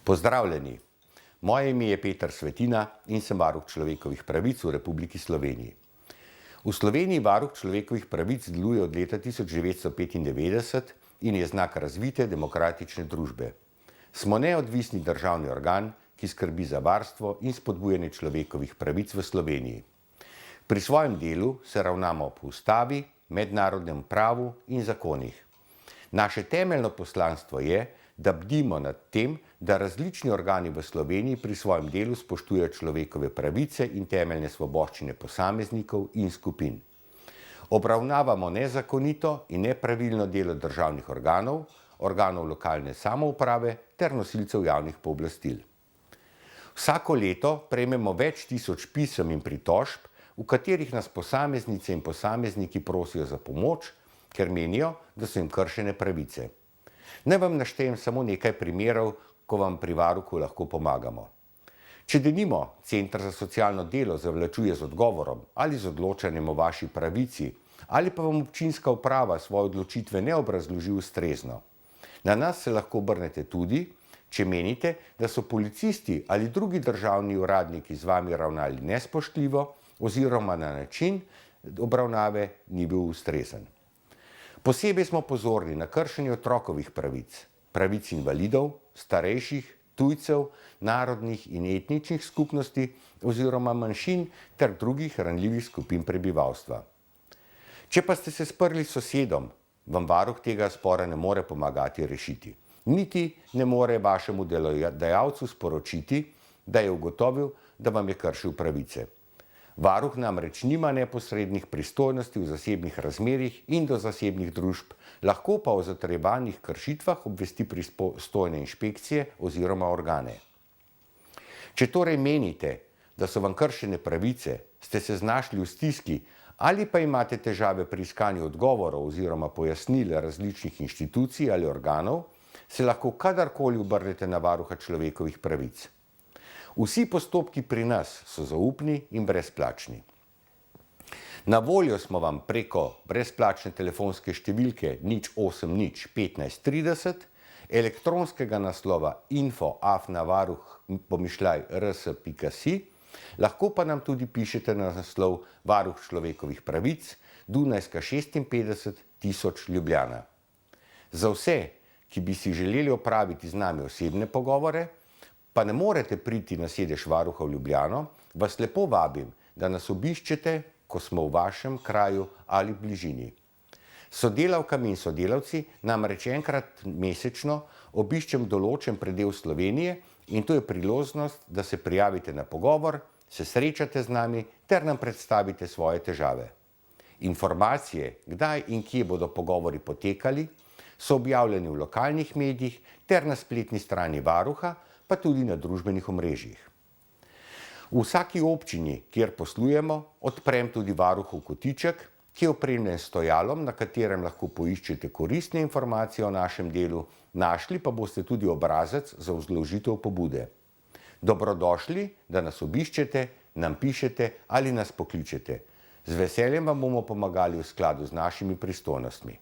Pozdravljeni! Moje ime je Peter Svetina in sem varuh človekovih pravic v Republiki Sloveniji. V Sloveniji varuh človekovih pravic deluje od leta 1995 in je znak razvite demokratične družbe. Smo neodvisni državni organ, ki skrbi za varstvo in spodbujanje človekovih pravic v Sloveniji. Pri svojem delu se ravnamo po ustavi, mednarodnem pravu in zakonih. Naše temeljno poslanstvo je, da bdimo nad tem, da različni organi v Sloveniji pri svojem delu spoštujejo človekove pravice in temeljne svoboščine posameznikov in skupin. Obravnavamo nezakonito in nepravilno delo državnih organov, organov lokalne samouprave ter nosilcev javnih pooblastil. Vsako leto prejmemo več tisoč pisem in pritožb, v katerih nas posameznice in posamezniki prosijo za pomoč, ker menijo, da so jim kršene pravice. Naj vam naštejem samo nekaj primerov, ko vam pri varuhu lahko pomagamo. Če denimo Center za socialno delo zavlačuje z odgovorom ali z odločanjem o vaši pravici, ali pa vam občinska uprava svoje odločitve ne obrazloži ustrezno. Na nas se lahko obrnete tudi, če menite, da so policisti ali drugi državni uradniki z vami ravnali nespoštljivo oziroma na način obravnave ni bil ustrezen. Posebej smo pozorni na kršenje otrokovih pravic, pravic invalidov, starejših, tujcev, narodnih in etničnih skupnosti oziroma manjšin ter drugih ranljivih skupin prebivalstva. Če pa ste se sprli s sosedom, vam varuh tega spora ne more pomagati rešiti. Niti ne more vašemu delodajalcu sporočiti, da je ugotovil, da vam je kršil pravice. Varuh namreč nima neposrednih pristojnosti v zasebnih razmerjih in do zasebnih družb, lahko pa o zatrjevanih kršitvah obvesti pristojne inšpekcije oziroma organe. Če torej menite, da so vam kršene pravice, ste se znašli v stiski ali pa imate težave pri iskanju odgovorov oziroma pojasnil različnih inštitucij ali organov, se lahko kadarkoli obrnete na varuha človekovih pravic. Vsi postopki pri nas so zaupni in brezplačni. Na voljo smo vam preko brezplačne telefonske številke 080 15 30, elektronskega naslova info@varuh-rs.si, lahko pa nam tudi pišete na naslov Varuh človekovih pravic, Dunajska 56 1000 Ljubljana. Za vse, ki bi si želeli opraviti z nami osebne pogovore, pa ne morete priti na sedež varuha v Ljubljano, vas lepo vabim, da nas obiščete, ko smo v vašem kraju ali bližini. Sodelavkami in sodelavci namreč enkrat mesečno obiščem določen predel Slovenije in to je priložnost, da se prijavite na pogovor, se srečate z nami ter nam predstavite svoje težave. Informacije, kdaj in kje bodo pogovori potekali, so objavljeni v lokalnih medijih ter na spletni strani varuha, pa tudi na družbenih omrežjih. V vsaki občini, kjer poslujemo, odprem tudi varuhov kotiček, ki je opremljen s stojalom, na katerem lahko poiščete koristne informacije o našem delu, našli pa boste tudi obrazec za vložitev pobude. Dobrodošli, da nas obiščete, nam pišete ali nas pokličete. Z veseljem vam bomo pomagali v skladu z našimi pristojnostmi.